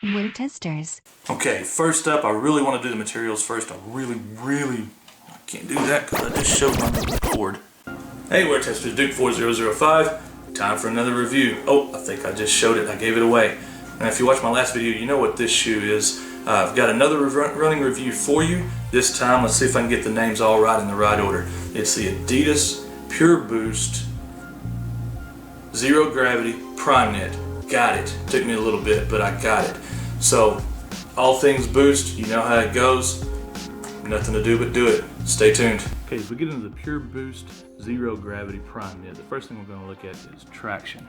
Wood testers. Okay, first up, I really want to do the materials first. I can't do that because I just showed my cord. Hey, Wear Testers, Duke4005. Time for another review. Oh, I think I just showed it. I gave it away. And if you watched my last video, you know what this shoe is. I've got another running review for you. This time, let's see if I can get the names all right in the right order. It's the Adidas Pure Boost Zero Gravity Primeknit. Got it. Took me a little bit, but I got it. So, all things Boost, you know how it goes. Nothing to do but do it. Stay tuned. Okay, as we get into the Pure Boost Zero Gravity Primeknit, the first thing we're going to look at is traction.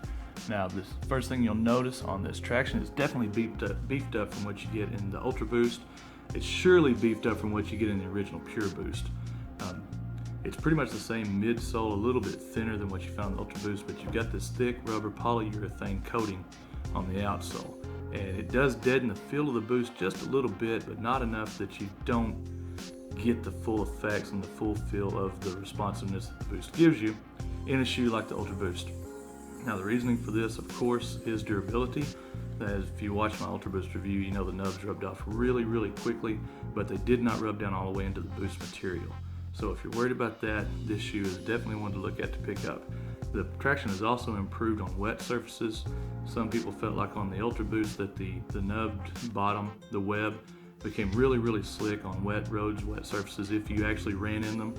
Now, this first thing you'll notice on this traction is definitely beefed up from what you get in the Ultra Boost. It's surely beefed up from what you get in the original Pure Boost. It's pretty much the same midsole, a little bit thinner than what you found in the Ultra Boost, but you've got this thick rubber polyurethane coating on the outsole. And it does deaden the feel of the Boost just a little bit, but not enough that you don't get the full effects and the full feel of the responsiveness that the Boost gives you in a shoe like the Ultra Boost. Now, the reasoning for this, of course, is durability. As if you watch my Ultra Boost review, you know the nubs rubbed off really quickly, but they did not rub down all the way into the Boost material. So if you're worried about that, this shoe is definitely one to look at to pick up. The traction is also improved on wet surfaces. Some people felt like on the Ultra Boost that the nubbed bottom, the web, became really slick on wet roads, wet surfaces if you actually ran in them.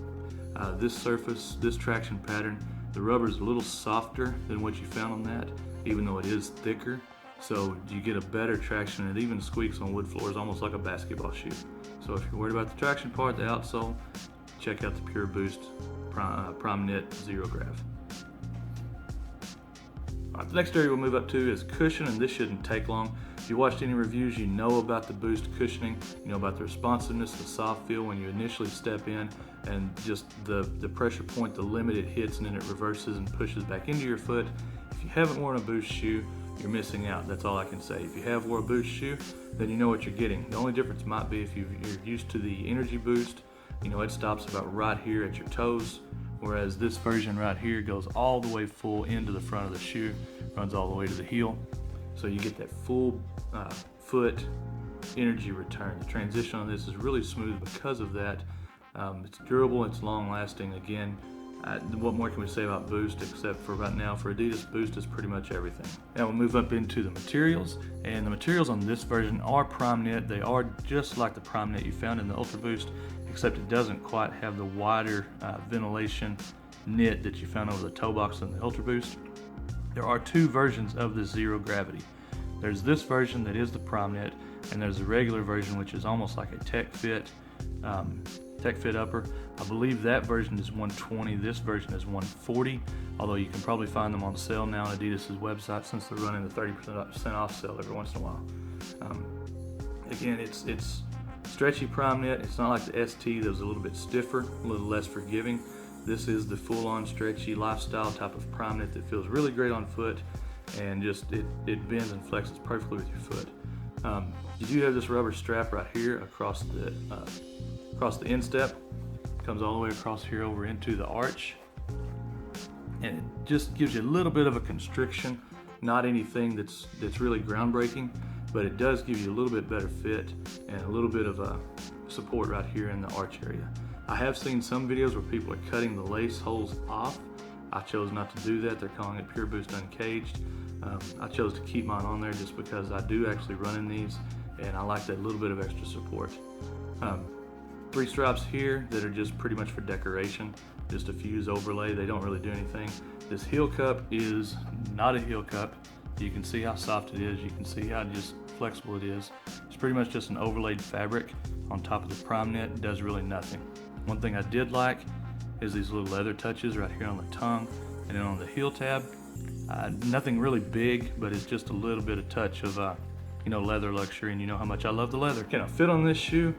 This traction pattern, the rubber is a little softer than what you found on that, even though it is thicker. So you get a better traction, and it even squeaks on wood floors almost like a basketball shoe. So if you're worried about the traction part, the outsole, check out the Pure Boost Primeknit Zero Grav. Alright, the next area we'll move up to is cushion, and this shouldn't take long. If you watched any reviews, you know about the Boost cushioning, you know about the responsiveness, the soft feel when you initially step in, and just the pressure point, the limit it hits, and then it reverses and pushes back into your foot. If you haven't worn a Boost shoe, you're missing out. That's all I can say. If you have worn a Boost shoe, then you know what you're getting. The only difference might be if you're used to the Energy Boost, you know it stops about right here at your toes, whereas this version right here goes all the way full into the front of the shoe, runs all the way to the heel. So you get that full foot energy return. The transition on this is really smooth because of that. It's durable, it's long lasting. Again, what more can we say about Boost except for right now for Adidas, Boost is pretty much everything. Now we'll move up into the materials, and the materials on this version are Primeknit. They are just like the Primeknit you found in the Ultra Boost, except it doesn't quite have the wider ventilation knit that you found over the toe box in the Ultra Boost. There are two versions of the Zero Gravity. There's this version that is the Primeknit, and there's a regular version which is almost like a Tech Fit upper. I believe that version is $120, this version is $140, although you can probably find them on sale now on Adidas' website since they're running the 30% off sale every once in a while. Again, it's stretchy Primeknit. It's not like the ST that was a little bit stiffer, a little less forgiving. This is the full-on stretchy lifestyle type of Primeknit that feels really great on foot, and just it bends and flexes perfectly with your foot. You do have this rubber strap right here across the instep. Comes all the way across here over into the arch, and it just gives you a little bit of a constriction. Not anything that's really groundbreaking, but it does give you a little bit better fit and a little bit of a support right here in the arch area. I have seen some videos where people are cutting the lace holes off. I chose not to do that. They're calling it Pure Boost Uncaged. I chose to keep mine on there just because I do actually run in these, and I like that little bit of extra support. 3 stripes here that are just pretty much for decoration, just a fuse overlay. They don't really do anything. This heel cup is not a heel cup. You can see how soft it is. You can see how just flexible it is. It's pretty much just an overlaid fabric on top of the Primeknit. It does really nothing. One thing I did like is these little leather touches right here on the tongue and then on the heel tab. Nothing really big, but it's just a little bit of touch of leather luxury, and you know how much I love the leather. Can I fit on this shoe?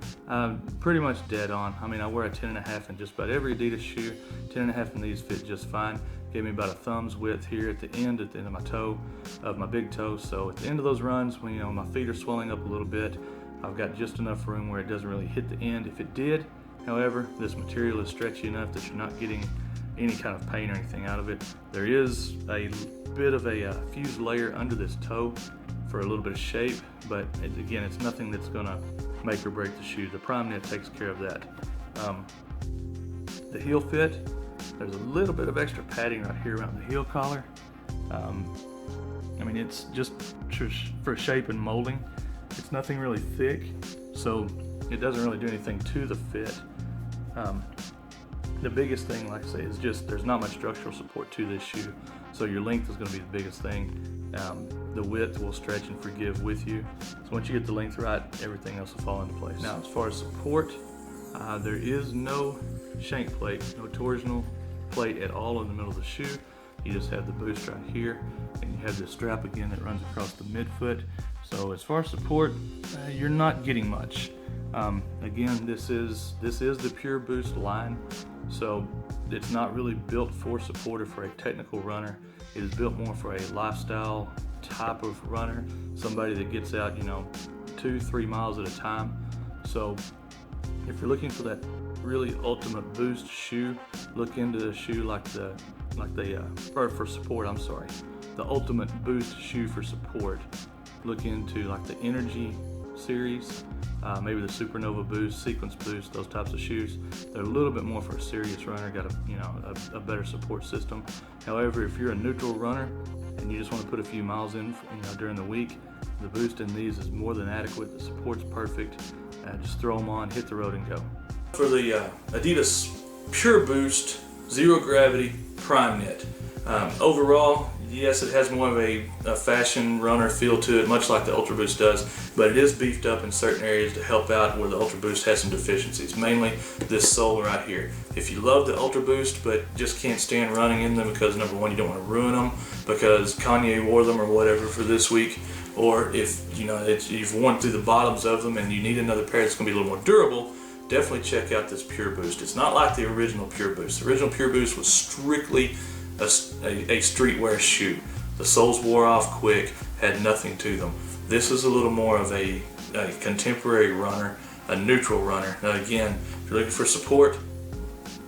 Pretty much dead on. I mean, I wear a 10.5 in just about every Adidas shoe. 10.5 in these fit just fine. Gave me about a thumb's width here at the end of my toe, of my big toe. So at the end of those runs, when my feet are swelling up a little bit, I've got just enough room where it doesn't really hit the end. If it did, however, this material is stretchy enough that you're not getting any kind of pain or anything out of it. There is a bit of a fused layer under this toe for a little bit of shape, but again, it's nothing that's gonna make or break the shoe. The Primeknit takes care of that. The heel fit, there's a little bit of extra padding right here around the heel collar. I mean, it's just for shape and molding. It's nothing really thick, so it doesn't really do anything to the fit. The biggest thing, like I say, is just there's not much structural support to this shoe, so your length is going to be the biggest thing. The width will stretch and forgive with you. So once you get the length right, everything else will fall into place. Now, as far as support, there is no shank plate, no torsional plate at all in the middle of the shoe. You just have the boost right here, and you have this strap again that runs across the midfoot. So as far as support, you're not getting much. Again, this is the Pure Boost line, so it's not really built for support or for a technical runner. It is built more for a lifestyle type of runner, somebody that gets out, 2-3 miles at a time. So if you're looking for that really ultimate boost shoe, look into a shoe for support. I'm sorry, the ultimate boost shoe for support. Look into like the Energy series, maybe the Supernova Boost, Sequence Boost, those types of shoes. They're a little bit more for a serious runner, got a better support system. However, if you're a neutral runner and you just want to put a few miles in, during the week, the boost in these is more than adequate. The support's perfect. Just throw them on, hit the road, and go. For the Adidas Pure Boost Zero Gravity Primeknit, overall, yes, it has more of a fashion runner feel to it, much like the Ultra Boost does, but it is beefed up in certain areas to help out where the Ultra Boost has some deficiencies, mainly this sole right here. If you love the Ultra Boost but just can't stand running in them because, number one, you don't want to ruin them because Kanye wore them or whatever for this week, or if you've worn through the bottoms of them and you need another pair that's going to be a little more durable, definitely check out this Pure Boost. It's not like the original Pure Boost. The original Pure Boost was strictly a streetwear shoe. The soles wore off quick, had nothing to them. This is a little more of a contemporary runner, a neutral runner. Now again, if you're looking for support,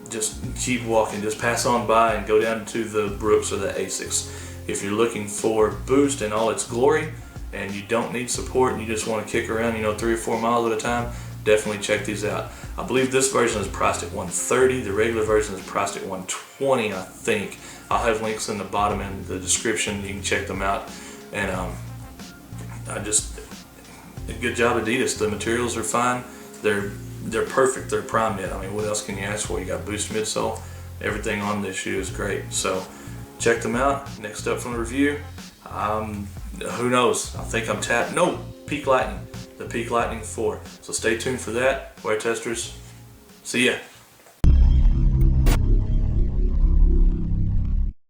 just keep walking, just pass on by and go down to the Brooks or the Asics. If you're looking for boost in all its glory and you don't need support and you just want to kick around 3 or 4 miles at a time, definitely check these out. I believe this version is priced at $130. The regular version is priced at $120, I think. I'll have links in the bottom in the description. You can check them out. And a good job, Adidas. The materials are fine. They're perfect. They're Primeknit. I mean, what else can you ask for? You got boost midsole. Everything on this shoe is great. So check them out. Next up from the review, who knows? I think I'm tapped. No, Peak Lightning. The Peak Lightning 4. So stay tuned for that. Wear testers. See ya.